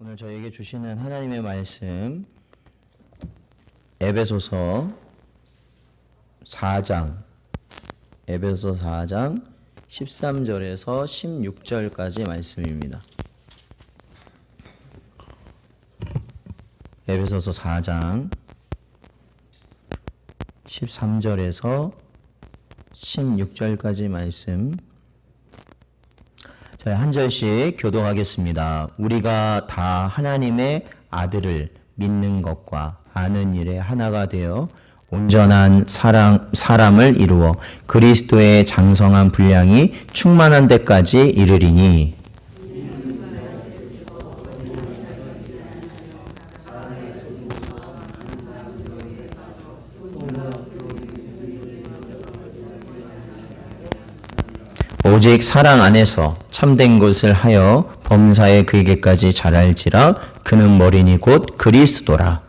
오늘 저에게 주시는 하나님의 말씀 에베소서 4장 13절에서 16절까지 말씀입니다. 에베소서 4장 13절에서 16절까지 말씀 저희 한 절씩 교독하겠습니다. 우리가 다 하나님의 아들을 믿는 것과 아는 일에 하나가 되어 온전한 사람을 이루어 그리스도의 장성한 분량이 충만한 데까지 이르리니 오직 사랑 안에서 참된 것을 하여 범사에 그에게까지 자랄지라. 그는 머리니 곧 그리스도라.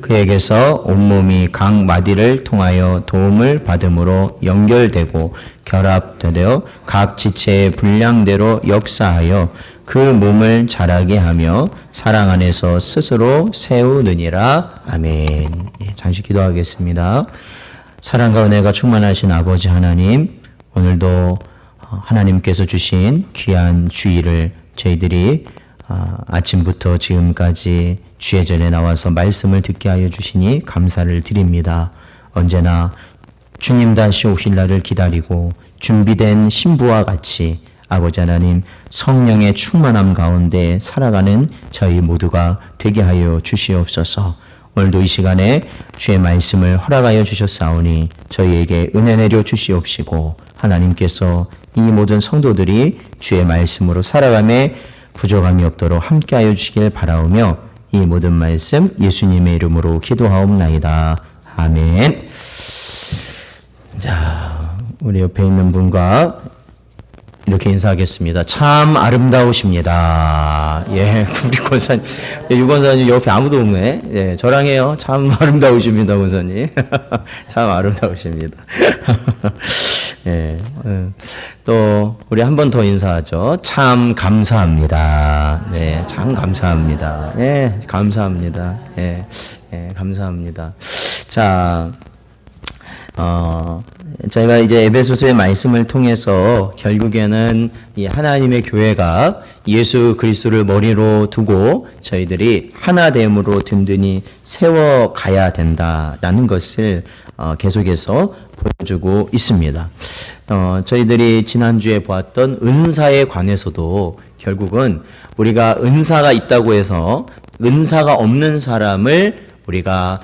그에게서 온몸이 각 마디를 통하여 도움을 받음으로 연결되고 결합되어 각 지체의 분량대로 역사하여 그 몸을 자라게 하며 사랑 안에서 스스로 세우느니라. 아멘. 잠시 기도하겠습니다. 사랑과 은혜가 충만하신 아버지 하나님, 오늘도 하나님께서 주신 귀한 주일을 저희들이 아침부터 지금까지 주의 전에 나와서 말씀을 듣게 하여 주시니 감사를 드립니다. 언제나 주님 다시 오실 날을 기다리고 준비된 신부와 같이 아버지 하나님 성령의 충만함 가운데 살아가는 저희 모두가 되게 하여 주시옵소서. 오늘도 이 시간에 주의 말씀을 허락하여 주셨사오니 저희에게 은혜 내려 주시옵시고 하나님께서 이 모든 성도들이 주의 말씀으로 살아감에 부족함이 없도록 함께하여 주시길 바라오며 이 모든 말씀 예수님의 이름으로 기도하옵나이다. 아멘. 자, 우리 옆에 있는 분과 이렇게 인사하겠습니다. 참 아름다우십니다. 예, 우리 권사님, 유 권사님 옆에 아무도 없네. 예, 저랑 해요. 참 아름다우십니다, 권사님. 참 아름다우십니다. 예, 또 우리 한 번 더 인사하죠. 참 감사합니다. 네, 참 감사합니다. 예, 감사합니다. 예, 예, 감사합니다. 자, 저희가 이제 에베소서의 말씀을 통해서 결국에는 이 하나님의 교회가 예수 그리스도를 머리로 두고 저희들이 하나됨으로 든든히 세워가야 된다라는 것을 계속해서 보여주고 있습니다. 저희들이 지난주에 보았던 은사에 관해서도 결국은 우리가 은사가 있다고 해서 은사가 없는 사람을 우리가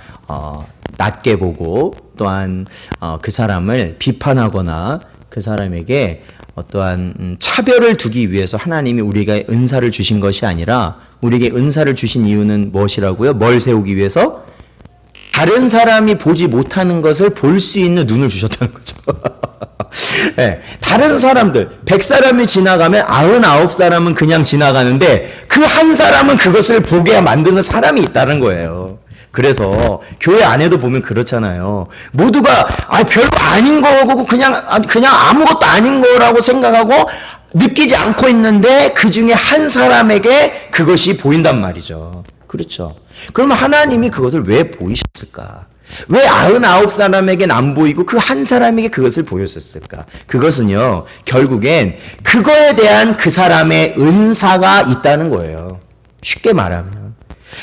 낮게 보고 또한 그 사람을 비판하거나 그 사람에게 어떠한 차별을 두기 위해서 하나님이 우리에게 은사를 주신 것이 아니라 우리에게 은사를 주신 이유는 무엇이라고요? 뭘 세우기 위해서? 다른 사람이 보지 못하는 것을 볼 수 있는 눈을 주셨다는 거죠. 네, 다른 사람들 100사람이 지나가면 99사람은 그냥 지나가는데 그 한 사람은 그것을 보게 만드는 사람이 있다는 거예요. 그래서 교회 안에도 보면 그렇잖아요. 모두가 별거 아닌 거고 그냥 아무것도 아닌 거라고 생각하고 느끼지 않고 있는데 그 중에 한 사람에게 그것이 보인단 말이죠. 그렇죠. 그러면 하나님이 그것을 왜 보이셨을까? 왜 99사람에게는 안 보이고 그 한 사람에게 그것을 보였었을까? 그것은요, 결국엔 그거에 대한 그 사람의 은사가 있다는 거예요. 쉽게 말하면.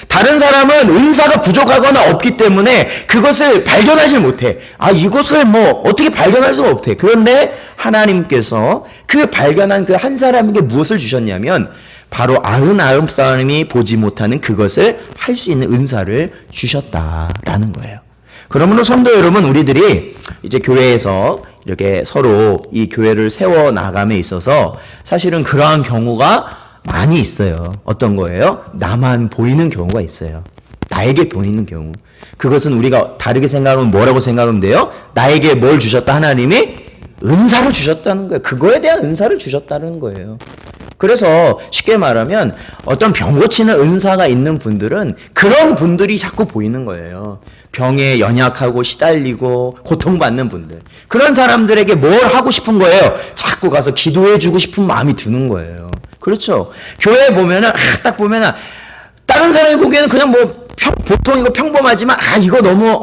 다른 사람은 은사가 부족하거나 없기 때문에 그것을 발견하지 못해. 이것을 어떻게 발견할 수가 없대. 그런데 하나님께서 그 발견한 그 한 사람에게 무엇을 주셨냐면 바로 99사람이 보지 못하는 그것을 할 수 있는 은사를 주셨다라는 거예요. 그러므로 성도 여러분, 우리들이 이제 교회에서 이렇게 서로 이 교회를 세워 나감에 있어서 사실은 그러한 경우가 많이 있어요. 어떤 거예요? 나만 보이는 경우가 있어요. 나에게 보이는 경우. 그것은 우리가 다르게 생각하면 뭐라고 생각하면 돼요? 나에게 뭘 주셨다? 하나님이 은사를 주셨다는 거예요. 그거에 대한 은사를 주셨다는 거예요. 그래서 쉽게 말하면 어떤 병 고치는 은사가 있는 분들은 그런 분들이 자꾸 보이는 거예요. 병에 연약하고 시달리고 고통받는 분들. 그런 사람들에게 뭘 하고 싶은 거예요? 자꾸 가서 기도해주고 싶은 마음이 드는 거예요. 그렇죠. 교회에 보면은, 딱 보면은, 다른 사람이 보기에는 그냥 뭐 보통이고 평범하지만 이거 너무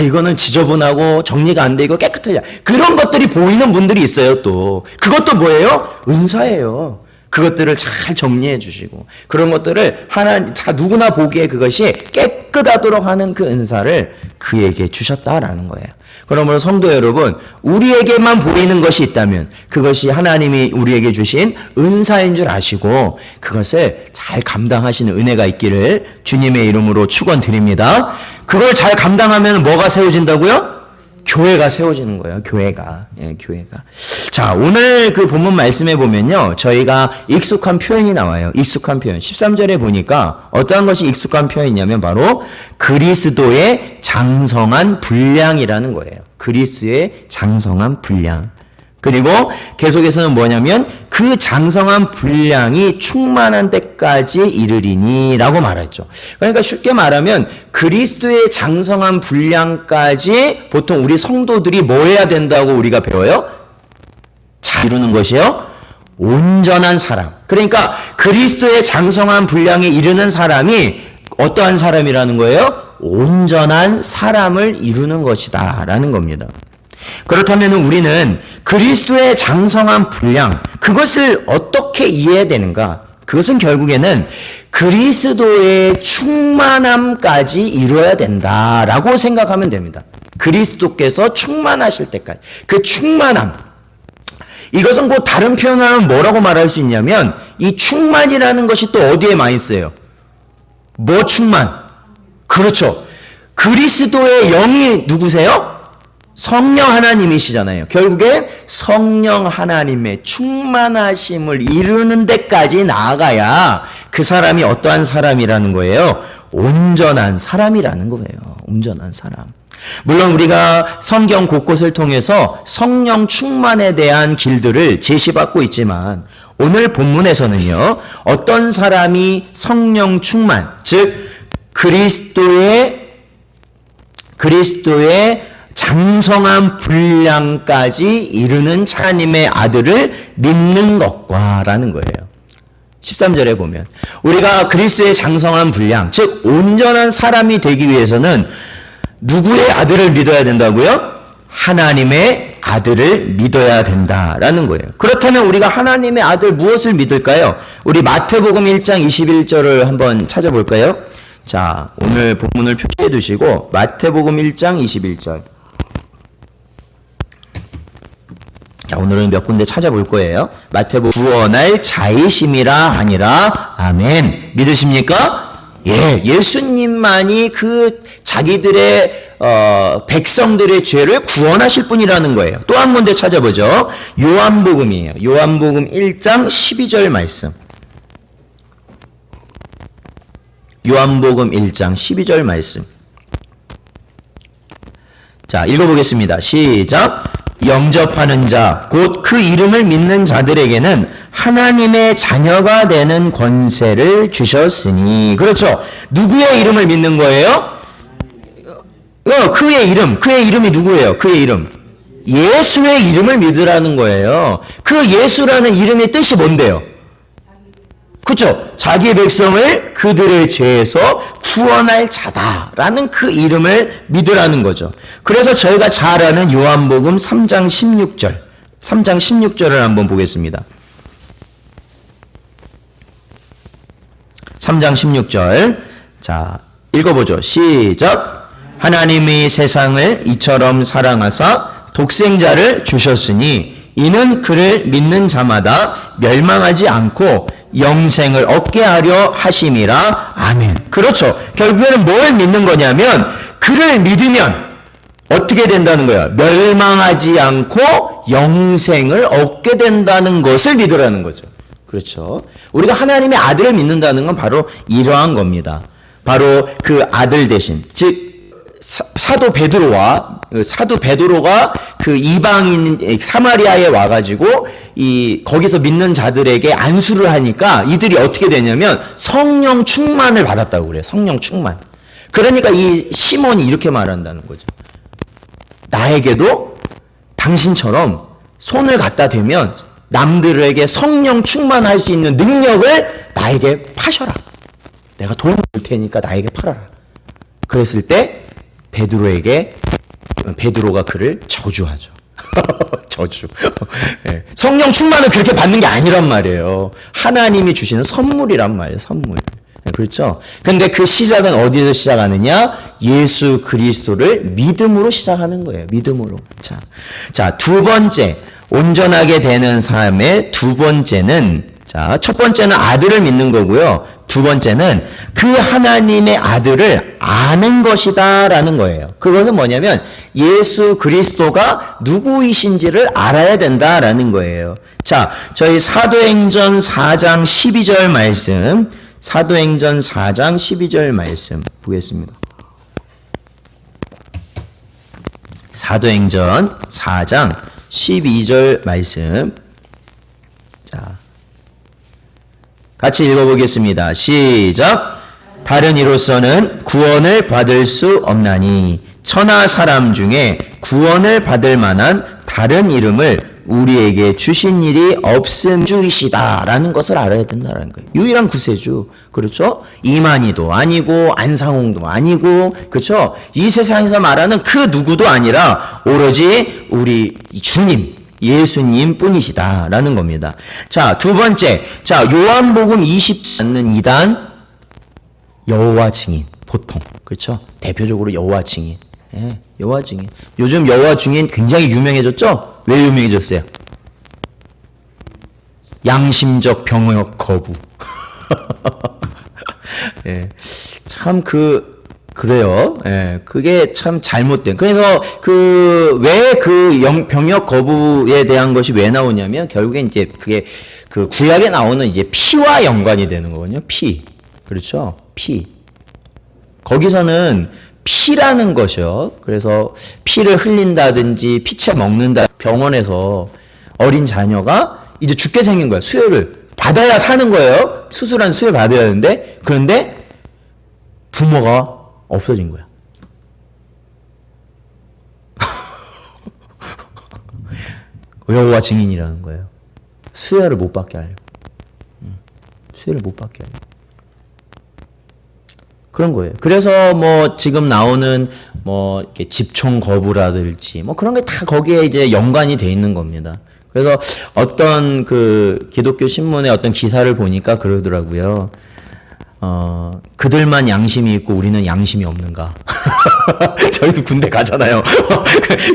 이거는 지저분하고 정리가 안 돼, 이거 깨끗하지, 그런 것들이 보이는 분들이 있어요. 또 그것도 뭐예요? 은사예요. 그것들을 잘 정리해 주시고 그런 것들을 하나님 다 누구나 보기에 그것이 깨끗하도록 하는 그 은사를 그에게 주셨다라는 거예요. 그러므로 성도 여러분, 우리에게만 보이는 것이 있다면 그것이 하나님이 우리에게 주신 은사인 줄 아시고 그것을 잘 감당하시는 은혜가 있기를 주님의 이름으로 축원드립니다. 그걸 잘 감당하면 뭐가 세워진다고요? 교회가 세워지는 거예요. 교회가. 자, 오늘 그 본문 말씀에 보면요, 저희가 익숙한 표현이 나와요. 익숙한 표현. 13절에 보니까 어떠한 것이 익숙한 표현이냐면 바로 그리스도의 장성한 분량이라는 거예요. 그리스도의 장성한 분량. 그리고 계속해서는 뭐냐면 그 장성한 분량이 충만한 데까지 이르리니 라고 말했죠. 그러니까 쉽게 말하면 그리스도의 장성한 분량까지 보통 우리 성도들이 뭐 해야 된다고 우리가 배워요? 잘 이루는 것이요? 온전한 사람. 그러니까 그리스도의 장성한 분량에 이르는 사람이 어떠한 사람이라는 거예요? 온전한 사람을 이루는 것이다 라는 겁니다. 그렇다면 우리는 그리스도의 장성한 분량, 그것을 어떻게 이해해야 되는가? 그것은 결국에는 그리스도의 충만함까지 이루어야 된다라고 생각하면 됩니다. 그리스도께서 충만하실 때까지. 그 충만함. 이것은 곧 다른 표현으로 뭐라고 말할 수 있냐면 이 충만이라는 것이 또 어디에 많이 쓰여요? 뭐 충만? 그렇죠. 그리스도의 영이 누구세요? 성령 하나님이시잖아요. 결국에 성령 하나님의 충만하심을 이루는 데까지 나아가야 그 사람이 어떠한 사람이라는 거예요? 온전한 사람이라는 거예요. 온전한 사람. 물론 우리가 성경 곳곳을 통해서 성령 충만에 대한 길들을 제시받고 있지만 오늘 본문에서는요, 어떤 사람이 성령 충만, 즉 그리스도의 장성한 분량까지 이르는 하나님의 아들을 믿는 것과 라는 거예요. 13절에 보면 우리가 그리스도의 장성한 분량, 즉 온전한 사람이 되기 위해서는 누구의 아들을 믿어야 된다고요? 하나님의 아들을 믿어야 된다라는 거예요. 그렇다면 우리가 하나님의 아들 무엇을 믿을까요? 우리 마태복음 1장 21절을 한번 찾아볼까요? 자, 오늘 본문을 표시해 두시고 마태복음 1장 21절. 자, 오늘은 몇 군데 찾아볼 거예요. 마태복음 구원할 자이심이라 하니라. 아멘. 믿으십니까? 예, 예수님만이 그 자기들의 백성들의 죄를 구원하실 분이라는 거예요. 또 한 군데 찾아보죠. 요한복음이에요. 요한복음 1장 12절 말씀. 요한복음 1장 12절 말씀. 자, 읽어보겠습니다. 시작. 영접하는 자, 곧 그 이름을 믿는 자들에게는 하나님의 자녀가 되는 권세를 주셨으니. 그렇죠. 누구의 이름을 믿는 거예요? 그의 이름이 누구예요? 그의 이름. 예수의 이름을 믿으라는 거예요. 그 예수라는 이름의 뜻이 뭔데요? 그렇죠. 자기 백성을 그들의 죄에서 구원할 자다라는 그 이름을 믿으라는 거죠. 그래서 저희가 잘 아는 요한복음 3장 16절을 한번 보겠습니다. 3장 16절. 자, 읽어보죠. 시작. 하나님이 세상을 이처럼 사랑하사 독생자를 주셨으니 이는 그를 믿는 자마다 멸망하지 않고 영생을 얻게 하려 하심이라. 아멘. 그렇죠. 결국에는 뭘 믿는 거냐면 그를 믿으면 어떻게 된다는 거야? 멸망하지 않고 영생을 얻게 된다는 것을 믿으라는 거죠. 그렇죠. 우리가 하나님의 아들을 믿는다는 건 바로 이러한 겁니다. 바로 그 아들 대신, 즉 사도 베드로가 그 이방인 사마리아에 와가지고 거기서 믿는 자들에게 안수를 하니까 이들이 어떻게 되냐면 성령 충만을 받았다고 그래요. 성령 충만. 그러니까 이 시몬이 이렇게 말한다는 거죠. 나에게도 당신처럼 손을 갖다 대면 남들에게 성령 충만할 수 있는 능력을 나에게 파셔라. 내가 돈 줄 테니까 나에게 팔아라. 그랬을 때 베드로가 그를 저주하죠. 저주. 네. 성령 충만은 그렇게 받는 게 아니란 말이에요. 하나님이 주시는 선물이란 말이에요. 선물. 네, 그렇죠? 근데 그 시작은 어디서 시작하느냐? 예수 그리스도를 믿음으로 시작하는 거예요. 믿음으로. 자, 두 번째. 온전하게 되는 삶의 두 번째는, 자, 첫 번째는 아들을 믿는 거고요. 두 번째는 그 하나님의 아들을 아는 것이다 라는 거예요. 그것은 뭐냐면 예수 그리스도가 누구이신지를 알아야 된다라는 거예요. 자, 저희 사도행전 4장 12절 말씀, 사도행전 4장 12절 말씀 보겠습니다. 사도행전 4장 12절 말씀. 자, 같이 읽어보겠습니다. 시작. 다른 이로서는 구원을 받을 수 없나니 천하 사람 중에 구원을 받을 만한 다른 이름을 우리에게 주신 일이 없음 주이시다라는 것을 알아야 된다는 거예요. 유일한 구세주. 그렇죠? 이만희도 아니고 안상홍도 아니고, 그렇죠? 이 세상에서 말하는 그 누구도 아니라 오로지 우리 주님, 예수님 뿐이시다라는 겁니다. 자, 두 번째. 자, 요한복음 20 않는 이단 여호와 증인. 보통. 그렇죠? 대표적으로 여호와 증인. 예, 여호와 증인. 요즘 여호와 증인 굉장히 유명해졌죠? 왜 유명해졌어요? 양심적 병역 거부. 예. 참 그래요. 예, 그게 참 잘못된. 그래서 왜 병역 거부에 대한 것이 왜 나오냐면 결국엔 이제 그게 그 구약에 나오는 이제 피와 연관이 되는 거거든요. 피. 그렇죠? 피. 거기서는 피라는 것이요. 그래서 피를 흘린다든지 피채 먹는다. 병원에서 어린 자녀가 이제 죽게 생긴 거야. 수혈을 받아야 사는 거예요. 수술한 수혈 받아야 하는데, 그런데 부모가 없어진 거야. 여호와 증인이라는 거예요. 수혈을 못 받게 하려고. 수혈을 못 받게 하려고. 그런 거예요. 그래서 뭐 지금 나오는 뭐 이렇게 집총 거부라든지 뭐 그런 게 다 거기에 이제 연관이 돼 있는 겁니다. 그래서 어떤 그 기독교 신문의 어떤 기사를 보니까 그러더라고요. 그들만 양심이 있고 우리는 양심이 없는가? 저희도 군대 가잖아요.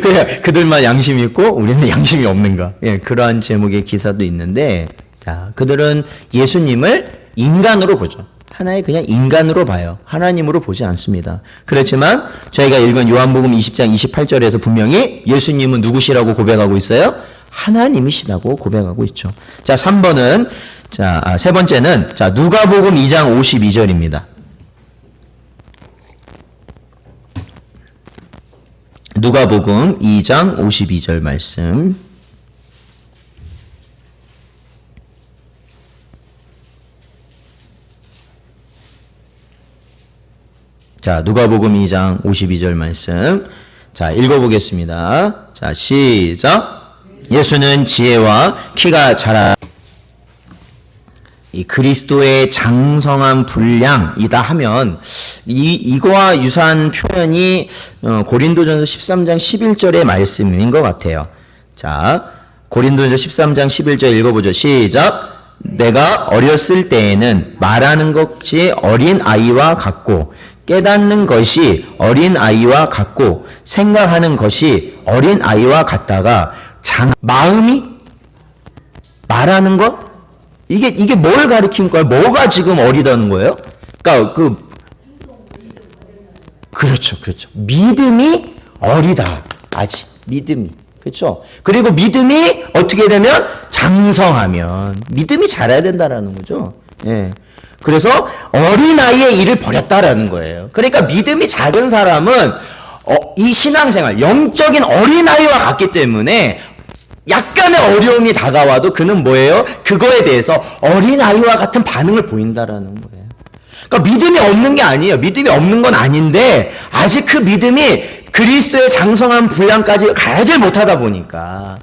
그냥 그들만 양심이 있고 우리는 양심이 없는가? 예, 그러한 제목의 기사도 있는데, 자, 그들은 예수님을 인간으로 보죠. 하나의 그냥 인간으로 봐요. 하나님으로 보지 않습니다. 그렇지만 저희가 읽은 요한복음 20장 28절에서 분명히 예수님은 누구시라고 고백하고 있어요? 하나님이시라고 고백하고 있죠. 자, 3번은, 세 번째는, 누가복음 2장 52절입니다. 누가복음 2장 52절 말씀. 자, 누가복음 2장 52절 말씀. 자, 읽어보겠습니다. 자, 시작. 예수는 지혜와 키가 자라 이 그리스도의 장성한 분량이다 하면 이거와 유사한 표현이 고린도전서 13장 11절의 말씀인 것 같아요. 자, 고린도전서 13장 11절 읽어보죠. 시작. 내가 어렸을 때에는 말하는 것이 어린 아이와 같고 깨닫는 것이 어린 아이와 같고 생각하는 것이 어린 아이와 같다가 마음이 말하는 것? 이게 뭘 가리킨 거야? 뭐가 지금 어리다는 거예요? 그러니까 그렇죠. 믿음이 어리다. 아직 믿음이. 그렇죠? 그리고 믿음이 어떻게 되면 장성하면 믿음이 자라야 된다라는 거죠. 예. 그래서 어린아이의 일을 버렸다라는 거예요. 그러니까 믿음이 작은 사람은 이 신앙생활, 영적인 어린아이와 같기 때문에 약간의 어려움이 다가와도 그는 뭐예요? 그거에 대해서 어린아이와 같은 반응을 보인다라는 거예요. 그러니까 믿음이 없는 게 아니에요. 믿음이 없는 건 아닌데 아직 그 믿음이 그리스도의 장성한 분량까지 가지 못하다 보니까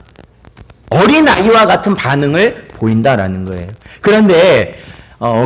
어린아이와 같은 반응을 보인다라는 거예요. 그런데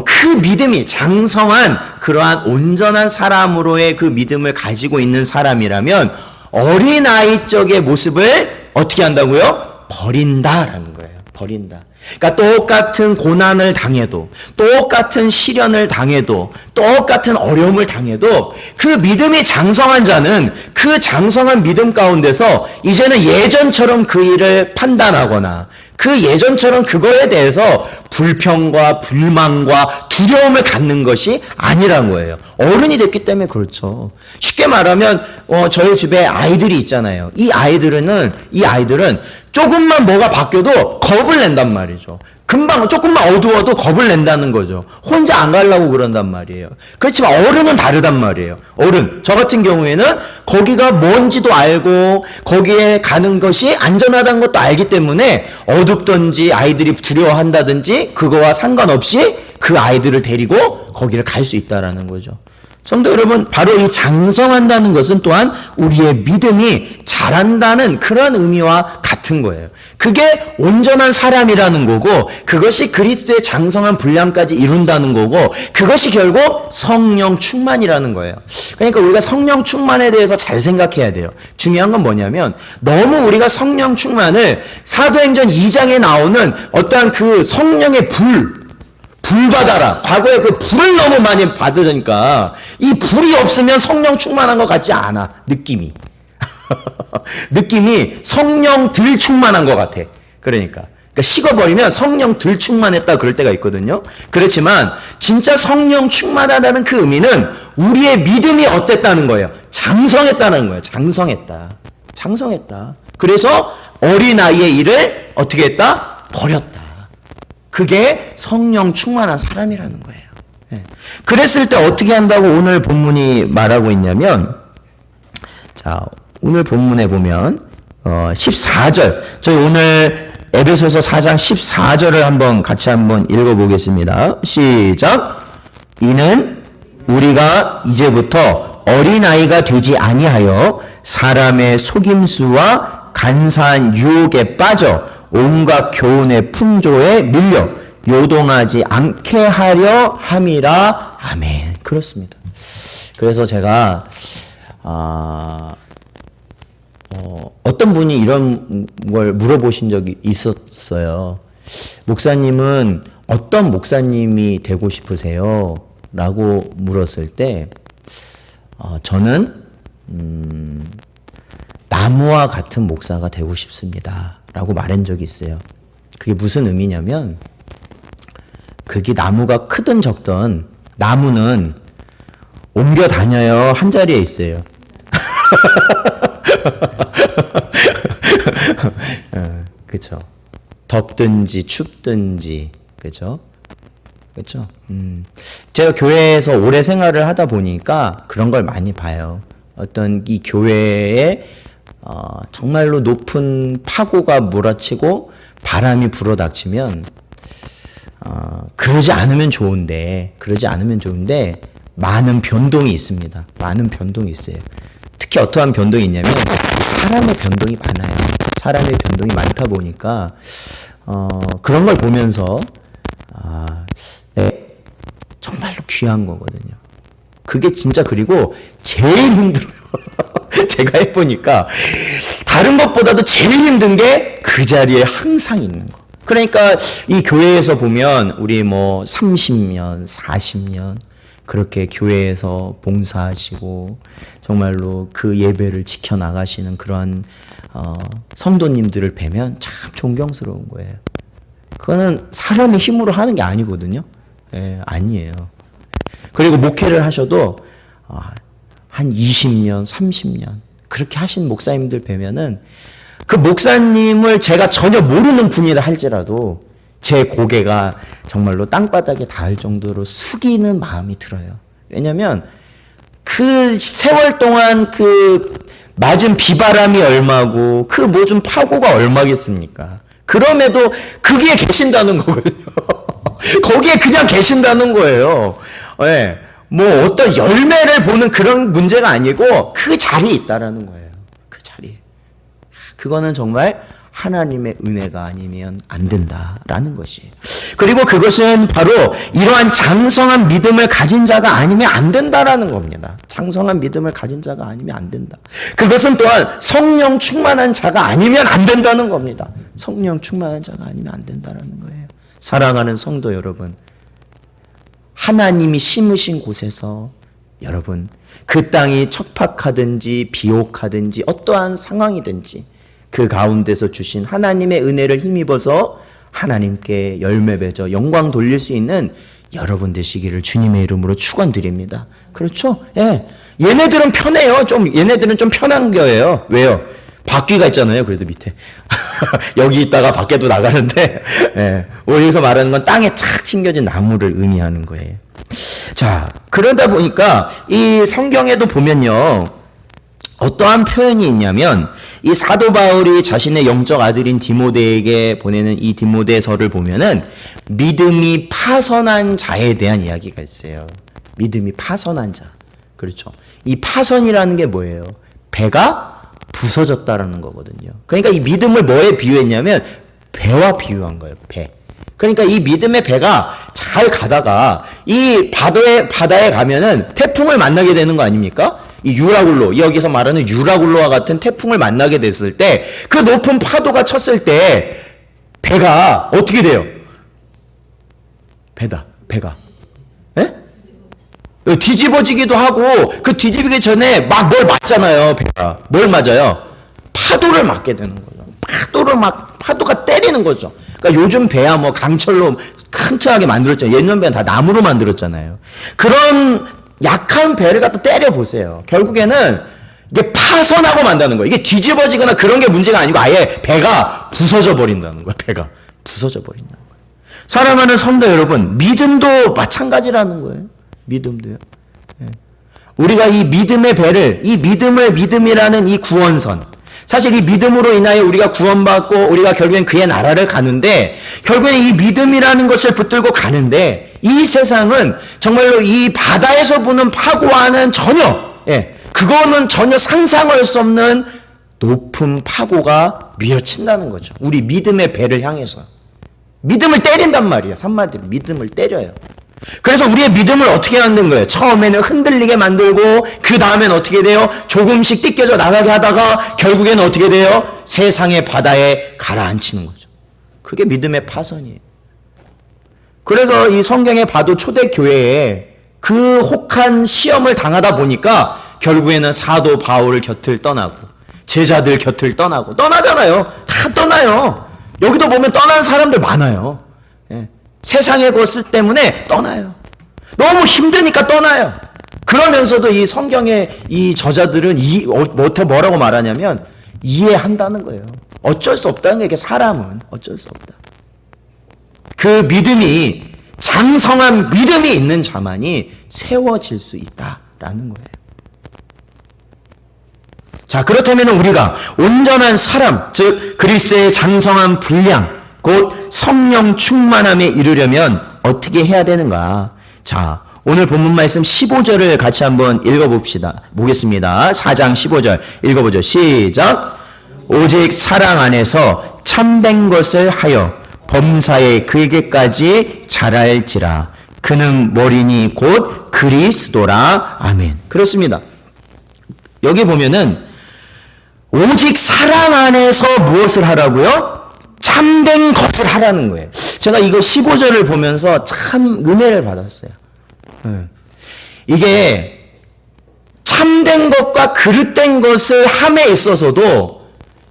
그 믿음이 장성한 그러한 온전한 사람으로의 그 믿음을 가지고 있는 사람이라면 어린아이 쪽의 모습을 어떻게 한다고요? 버린다라는 거예요. 버린다. 그러니까 똑같은 고난을 당해도, 똑같은 시련을 당해도, 똑같은 어려움을 당해도 그 믿음이 장성한 자는 그 장성한 믿음 가운데서 이제는 예전처럼 그 일을 판단하거나 그 예전처럼 그거에 대해서 불평과 불만과 두려움을 갖는 것이 아니란 거예요. 어른이 됐기 때문에 그렇죠. 쉽게 말하면 저희 집에 아이들이 있잖아요. 이 아이들은 조금만 뭐가 바뀌어도 겁을 낸단 말이죠. 금방 조금만 어두워도 겁을 낸다는 거죠. 혼자 안 가려고 그런단 말이에요. 그렇지만 어른은 다르단 말이에요. 어른, 저 같은 경우에는 거기가 뭔지도 알고 거기에 가는 것이 안전하다는 것도 알기 때문에 어둡든지 아이들이 두려워한다든지 그거와 상관없이 그 아이들을 데리고 거기를 갈 수 있다라는 거죠. 성도 여러분, 바로 이 장성한다는 것은 또한 우리의 믿음이 자란다는 그런 의미와 같은 거예요. 그게 온전한 사람이라는 거고, 그것이 그리스도의 장성한 분량까지 이룬다는 거고, 그것이 결국 성령 충만이라는 거예요. 그러니까 우리가 성령 충만에 대해서 잘 생각해야 돼요. 중요한 건 뭐냐면, 너무 우리가 성령 충만을 사도행전 2장에 나오는 어떠한 그 성령의 불 받아라. 과거에 그 불을 너무 많이 받으니까 이 불이 없으면 성령 충만한 것 같지 않아. 느낌이 성령 들 충만한 것 같아. 그러니까 식어버리면 성령 들 충만했다 그럴 때가 있거든요. 그렇지만 진짜 성령 충만하다는 그 의미는 우리의 믿음이 어땠다는 거예요. 장성했다는 거예요. 장성했다. 그래서 어린아이의 일을 어떻게 했다? 버렸다. 그게 성령 충만한 사람이라는 거예요. 그랬을 때 어떻게 한다고 오늘 본문이 말하고 있냐면, 자, 오늘 본문에 보면 14절, 저희 오늘 에베소서 4장 14절을 같이 한번 읽어보겠습니다. 시작. 이는 우리가 이제부터 어린아이가 되지 아니하여 사람의 속임수와 간사한 유혹에 빠져 온갖 교훈의 풍조에 밀려 요동하지 않게 하려 함이라. 아멘. 그렇습니다. 그래서 제가 어떤 분이 이런 걸 물어보신 적이 있었어요. 목사님은 어떤 목사님이 되고 싶으세요? 라고 물었을 때 저는 나무와 같은 목사가 되고 싶습니다. 라고 말한 적이 있어요. 그게 무슨 의미냐면, 그게 나무가 크든 적든 나무는 옮겨 다녀요. 한 자리에 있어요. 그렇죠. 덥든지 춥든지, 그렇죠. 그렇죠. 제가 교회에서 오래 생활을 하다 보니까 그런 걸 많이 봐요. 어떤 이 교회에 정말로 높은 파고가 몰아치고 바람이 불어닥치면 그러지 않으면 좋은데 많은 변동이 있습니다. 많은 변동이 있어요. 특히 어떠한 변동이 있냐면 사람의 변동이 많아요. 사람의 변동이 많다 보니까 그런 걸 보면서 정말로 귀한 거거든요. 그게 진짜, 그리고 제일 힘들어요. 제가 해보니까 다른 것보다도 제일 힘든 게 그 자리에 항상 있는 거. 그러니까 이 교회에서 보면 우리 30년, 40년 그렇게 교회에서 봉사하시고 정말로 그 예배를 지켜나가시는 그러한 성도님들을 뵈면 참 존경스러운 거예요. 그거는 사람의 힘으로 하는 게 아니거든요. 아니에요. 그리고 목회를 하셔도 한 20년, 30년 그렇게 하신 목사님들 뵈면은 그 목사님을 제가 전혀 모르는 분이라 할지라도 제 고개가 정말로 땅바닥에 닿을 정도로 숙이는 마음이 들어요. 왜냐면 그 세월 동안 그 맞은 비바람이 얼마고 그 좀 파고가 얼마겠습니까? 그럼에도 거기에 계신다는 거거든요. 거기에 그냥 계신다는 거예요. 어떤 열매를 보는 그런 문제가 아니고 그 자리에 있다라는 거예요. 그 자리에. 그거는 정말 하나님의 은혜가 아니면 안 된다라는 것이에요. 그리고 그것은 바로 이러한 장성한 믿음을 가진 자가 아니면 안 된다라는 겁니다. 장성한 믿음을 가진 자가 아니면 안 된다. 그것은 또한 성령 충만한 자가 아니면 안 된다는 겁니다. 성령 충만한 자가 아니면 안 된다라는 거예요. 사랑하는 성도 여러분, 하나님이 심으신 곳에서 여러분, 그 땅이 척박하든지 비옥하든지 어떠한 상황이든지 그 가운데서 주신 하나님의 은혜를 힘입어서 하나님께 열매 맺어 영광 돌릴 수 있는 여러분 되시기를 주님의 이름으로 축원드립니다. 그렇죠? 예. 얘네들은 편해요. 얘네들은 좀 편한 거예요. 왜요? 바퀴가 있잖아요. 그래도 밑에. 여기 있다가 밖에도 나가는데, 예. 여기서 말하는 건 땅에 착 심겨진 나무를 의미하는 거예요. 자, 그러다 보니까 이 성경에도 보면요. 어떠한 표현이 있냐면 이 사도 바울이 자신의 영적 아들인 디모데에게 보내는 이 디모데서를 보면은 믿음이 파선한 자에 대한 이야기가 있어요. 믿음이 파선한 자. 그렇죠. 이 파선이라는 게 뭐예요? 배가 부서졌다라는 거거든요. 그러니까 이 믿음을 뭐에 비유했냐면 배와 비유한 거예요. 배. 그러니까 이 믿음의 배가 잘 가다가 이 바다에 가면은 태풍을 만나게 되는 거 아닙니까? 이 유라굴로, 여기서 말하는 유라굴로와 같은 태풍을 만나게 됐을 때 그 높은 파도가 쳤을 때 배가 어떻게 돼요? 배가. 예? 뒤집어지기도 하고 그 뒤집기 전에 막 뭘 맞잖아요. 배가. 뭘 맞아요? 파도를 맞게 되는 거죠. 파도가 때리는 거죠. 그러니까 요즘 배야 뭐 강철로 튼튼하게 만들었잖아요. 옛날 배는 다 나무로 만들었잖아요. 그런 약한 배를 갖다 때려 보세요. 결국에는 이게 파선하고 만다는 거예요. 이게 뒤집어지거나 그런 게 문제가 아니고 아예 배가 부서져 버린다는 거예요. 배가 부서져 버린다는 거예요. 사랑하는 성도 여러분, 믿음도 마찬가지라는 거예요. 믿음도요. 예. 우리가 이 믿음의 배를, 이 믿음이라는 이 구원선, 사실 이 믿음으로 인하여 우리가 구원받고 우리가 결국엔 그의 나라를 가는데, 결국엔 이 믿음이라는 것을 붙들고 가는데, 이 세상은 정말로 이 바다에서 부는 파고와는 그거는 전혀 상상할 수 없는 높은 파고가 밀어친다는 거죠. 우리 믿음의 배를 향해서. 믿음을 때린단 말이에요. 한마디로 믿음을 때려요. 그래서 우리의 믿음을 어떻게 만든 거예요? 처음에는 흔들리게 만들고 그 다음엔 어떻게 돼요? 조금씩 띠껴져 나가게 하다가 결국에는 어떻게 돼요? 세상의 바다에 가라앉히는 거죠. 그게 믿음의 파선이에요. 그래서 이 성경에 봐도 초대교회에 그 혹한 시험을 당하다 보니까 결국에는 사도 바울 곁을 떠나고 제자들 곁을 떠나잖아요. 다 떠나요. 여기도 보면 떠난 사람들 많아요. 예. 세상의 것을 때문에 떠나요. 너무 힘드니까 떠나요. 그러면서도 이 성경의 이 저자들은 뭐라고 말하냐면 이해한다는 거예요. 어쩔 수 없다는 거예요. 사람은 어쩔 수 없다. 그 믿음이 장성한 믿음이 있는 자만이 세워질 수 있다라는 거예요. 자, 그렇다면 우리가 온전한 사람, 즉 그리스도의 장성한 분량, 곧 성령 충만함에 이르려면 어떻게 해야 되는가? 자, 오늘 본문 말씀 15절을 같이 한번 보겠습니다. 4장 15절 읽어보죠. 시작. 오직 사랑 안에서 참된 것을 하여 범사에 그에게까지 자랄지라. 그는 머리니 곧 그리스도라. 아멘. 그렇습니다. 여기 보면은 오직 사랑 안에서 무엇을 하라고요? 참된 것을 하라는 거예요. 제가 이거 15절을 보면서 참 은혜를 받았어요. 이게 참된 것과 그릇된 것을 함에 있어서도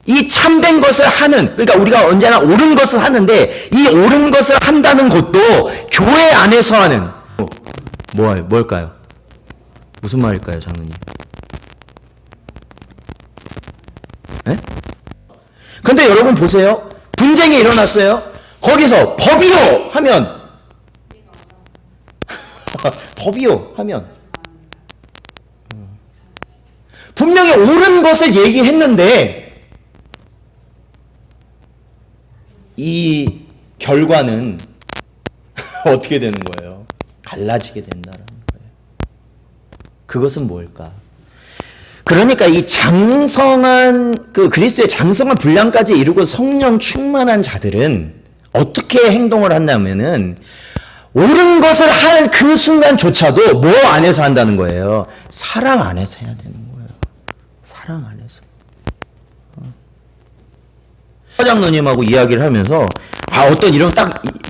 이 참된 것을 하는, 그러니까 우리가 언제나 옳은 것을 하는데 이 옳은 것을 한다는 것도 교회 안에서 하는 뭘까요? 무슨 말일까요, 장로님? 네? 근데 여러분 보세요. 분쟁이 일어났어요. 거기서 법이요 하면 법이요 하면 분명히 옳은 것을 얘기했는데 이 결과는 어떻게 되는 거예요? 갈라지게 된다는 거예요. 그것은 뭘까? 그러니까 이 장성한 그리스도의 장성한 분량까지 이루고 성령 충만한 자들은 어떻게 행동을 한다면은 옳은 것을 할 그 순간조차도 뭐 안에서 한다는 거예요? 사랑 안에서 해야 되는 거예요. 사랑 안에서. 사장노님하고 이야기를 하면서 어떤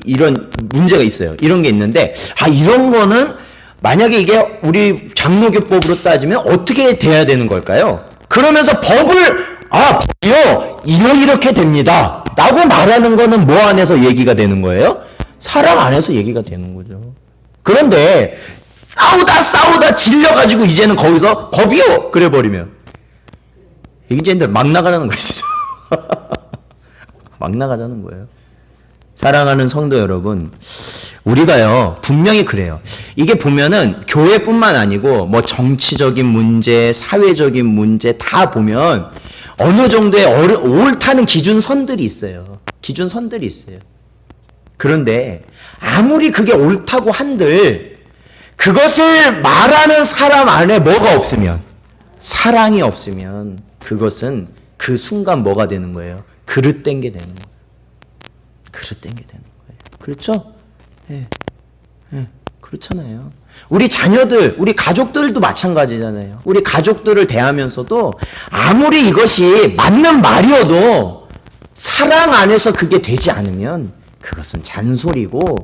이런 문제가 있어요. 이런 게 있는데 이런 거는 만약에 이게 우리 장로교법으로 따지면 어떻게 돼야 되는 걸까요? 그러면서 법이요 이렇게 됩니다 라고 말하는 거는 뭐 안에서 얘기가 되는 거예요? 사랑 안에서 얘기가 되는 거죠. 그런데 싸우다 질려가지고 이제는 거기서 법이요 그래 버리면 이제 막 나가자는 것이죠. 막 나가자는 거예요. 사랑하는 성도 여러분, 우리가요 분명히 그래요. 이게 보면은 교회뿐만 아니고 뭐 정치적인 문제, 사회적인 문제 다 보면 어느 정도의 옳다는 기준선들이 있어요. 기준선들이 있어요. 그런데 아무리 그게 옳다고 한들 그것을 말하는 사람 안에 뭐가 없으면, 사랑이 없으면 그것은 그 순간 뭐가 되는 거예요? 그릇된 게 되는 거예요. 그릇된 게 되는 거예요. 그렇죠? 예. 그렇잖아요. 우리 자녀들, 우리 가족들도 마찬가지잖아요. 우리 가족들을 대하면서도 아무리 이것이 맞는 말이어도 사랑 안에서 그게 되지 않으면 그것은 잔소리고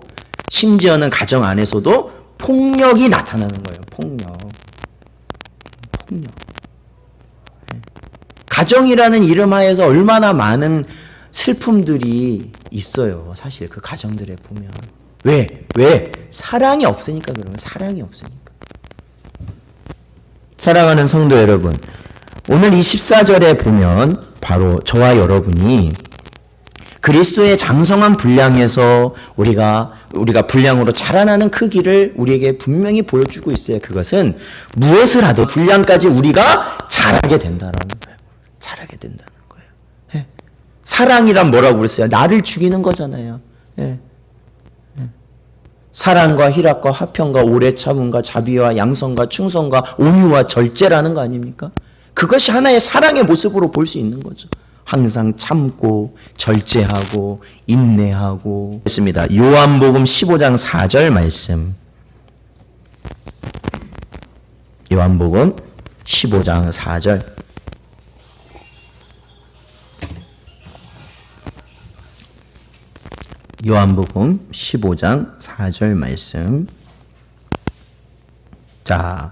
심지어는 가정 안에서도 폭력이 나타나는 거예요. 폭력. 가정이라는 이름 하에서 얼마나 많은 슬픔들이 있어요. 사실 그 가정들에 보면. 왜? 사랑이 없으니까 그러면 사랑이 없으니까. 사랑하는 성도 여러분, 오늘 이 14절에 보면 바로 저와 여러분이 그리스도의 장성한 분량에서 우리가 분량으로 자라나는 크기를 우리에게 분명히 보여주고 있어요. 그것은 무엇을 하든 분량까지 우리가 자라게 된다라는 거예요. 자라게 된다는 거예요. 예. 사랑이란 뭐라고 그랬어요? 나를 죽이는 거잖아요. 예. 사랑과 희락과 화평과 오래 참음과 자비와 양성과 충성과 온유와 절제라는 거 아닙니까? 그것이 하나의 사랑의 모습으로 볼 수 있는 거죠. 항상 참고 절제하고 인내하고 했습니다. 요한복음 15장 4절 말씀. 요한복음 15장 4절. 요한복음 15장 4절 말씀. 자,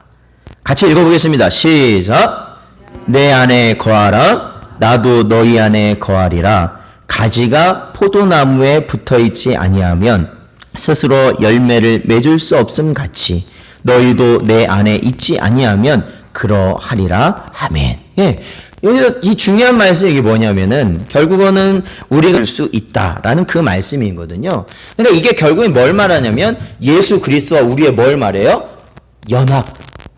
같이 읽어보겠습니다. 시작. 내 안에 거하라. 나도 너희 안에 거하리라. 가지가 포도나무에 붙어있지 아니하면 스스로 열매를 맺을 수 없음 같이 너희도 내 안에 있지 아니하면 그러하리라. 아멘. 예. 여기서 이 중요한 말씀이 이게 뭐냐면은 결국은 우리가 알 수 있다라는 그 말씀이거든요. 그러니까 이게 결국엔 뭘 말하냐면 예수 그리스도와 우리의 뭘 말해요? 연합,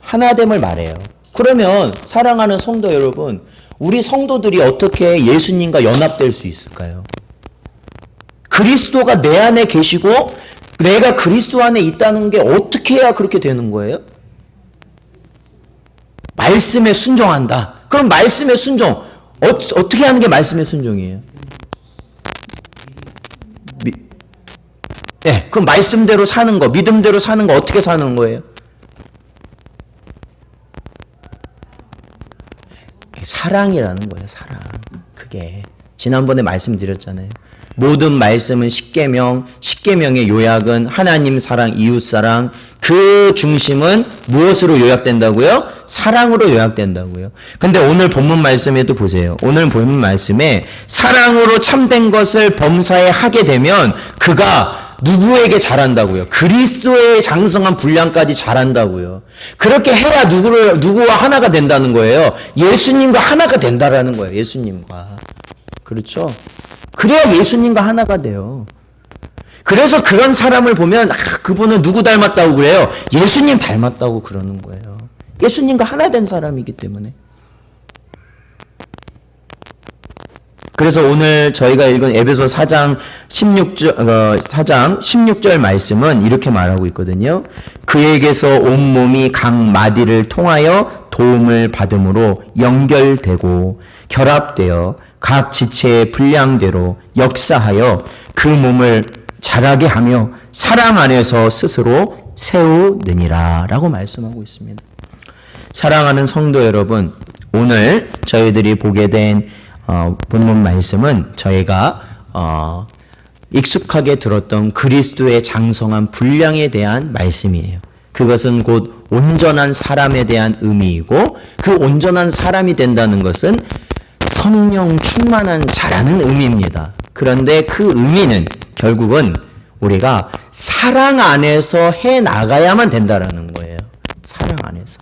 하나됨을 말해요. 그러면 사랑하는 성도 여러분, 우리 성도들이 어떻게 예수님과 연합될 수 있을까요? 그리스도가 내 안에 계시고 내가 그리스도 안에 있다는 게 어떻게 해야 그렇게 되는 거예요? 말씀에 순종한다. 그럼 말씀의 순종 어떻게 하는 게 말씀의 순종이에요? 네, 그 말씀대로 사는 거, 믿음대로 사는 거 어떻게 사는 거예요? 사랑이라는 거예요. 사랑. 그게 지난번에 말씀드렸잖아요. 모든 말씀은 십계명의 요약은 하나님 사랑, 이웃 사랑, 그 중심은 무엇으로 요약된다고요? 사랑으로 요약된다고요. 근데 오늘 본문 말씀에도 보세요. 오늘 본문 말씀에 사랑으로 참된 것을 범사에 하게 되면 그가 누구에게 잘한다고요? 그리스도의 장성한 분량까지 잘한다고요. 그렇게 해야 누구와 하나가 된다는 거예요. 예수님과 하나가 된다라는 거예요. 예수님과. 그렇죠? 그래야 예수님과 하나가 돼요. 그래서 그런 사람을 보면 그분은 누구 닮았다고 그래요? 예수님 닮았다고 그러는 거예요. 예수님과 하나 된 사람이기 때문에. 그래서 오늘 저희가 읽은 에베소 4장 16절 말씀은 이렇게 말하고 있거든요. 그에게서 온몸이 각 마디를 통하여 도움을 받음으로 연결되고 결합되어 각 지체의 분량대로 역사하여 그 몸을 자라게 하며 사랑 안에서 스스로 세우느니라 라고 말씀하고 있습니다. 사랑하는 성도 여러분, 오늘 저희들이 보게 된 본문 말씀은 저희가 익숙하게 들었던 그리스도의 장성한 분량에 대한 말씀이에요. 그것은 곧 온전한 사람에 대한 의미이고, 그 온전한 사람이 된다는 것은 성령 충만한 자라는 의미입니다. 그런데 그 의미는 결국은 우리가 사랑 안에서 해 나가야만 된다라는 거예요. 사랑 안에서.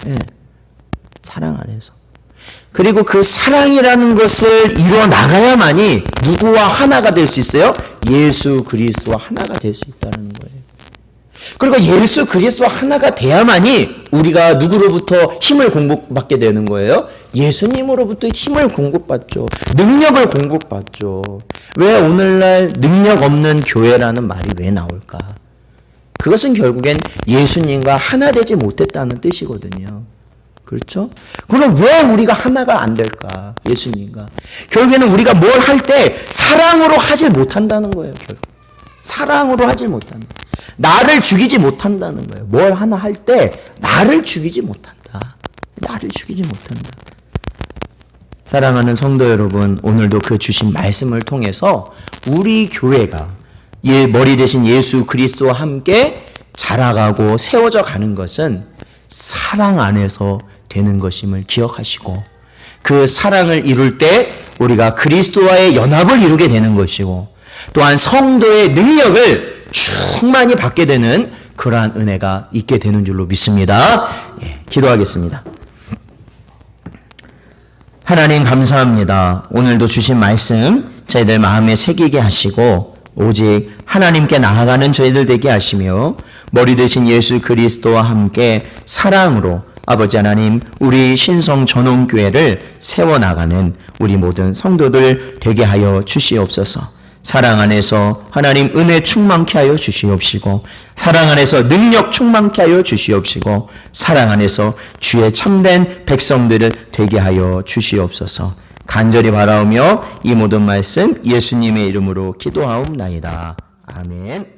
네. 사랑 안에서. 그리고 그 사랑이라는 것을 이뤄 나가야만이 누구와 하나가 될 수 있어요? 예수 그리스도와 하나가 될 수 있다는 거예요. 그리고 예수 그리스도와 하나가 돼야만이 우리가 누구로부터 힘을 공급받게 되는 거예요? 예수님으로부터 힘을 공급받죠. 능력을 공급받죠. 왜 오늘날 능력 없는 교회라는 말이 왜 나올까? 그것은 결국엔 예수님과 하나 되지 못했다는 뜻이거든요. 그렇죠? 그럼 왜 우리가 하나가 안 될까? 예수님과. 결국에는 우리가 뭘 할 때 사랑으로 하질 못한다는 거예요. 결국. 사랑으로 하질 못한다. 나를 죽이지 못한다는 거예요. 뭘 하나 할 때 나를 죽이지 못한다. 나를 죽이지 못한다. 사랑하는 성도 여러분, 오늘도 그 주신 말씀을 통해서 우리 교회가 머리 대신 예수 그리스도와 함께 자라가고 세워져 가는 것은 사랑 안에서 되는 것임을 기억하시고, 그 사랑을 이룰 때 우리가 그리스도와의 연합을 이루게 되는 것이고, 또한 성도의 능력을 충만히 받게 되는 그러한 은혜가 있게 되는 줄로 믿습니다. 기도하겠습니다. 하나님 감사합니다. 오늘도 주신 말씀 저희들 마음에 새기게 하시고, 오직 하나님께 나아가는 저희들 되게 하시며, 머리 대신 예수 그리스도와 함께 사랑으로 아버지 하나님, 우리 신성 전원교회를 세워나가는 우리 모든 성도들 되게 하여 주시옵소서. 사랑 안에서 하나님 은혜 충만케 하여 주시옵시고, 사랑 안에서 능력 충만케 하여 주시옵시고, 사랑 안에서 주의 참된 백성들을 되게 하여 주시옵소서. 간절히 바라오며 이 모든 말씀 예수님의 이름으로 기도하옵나이다. 아멘.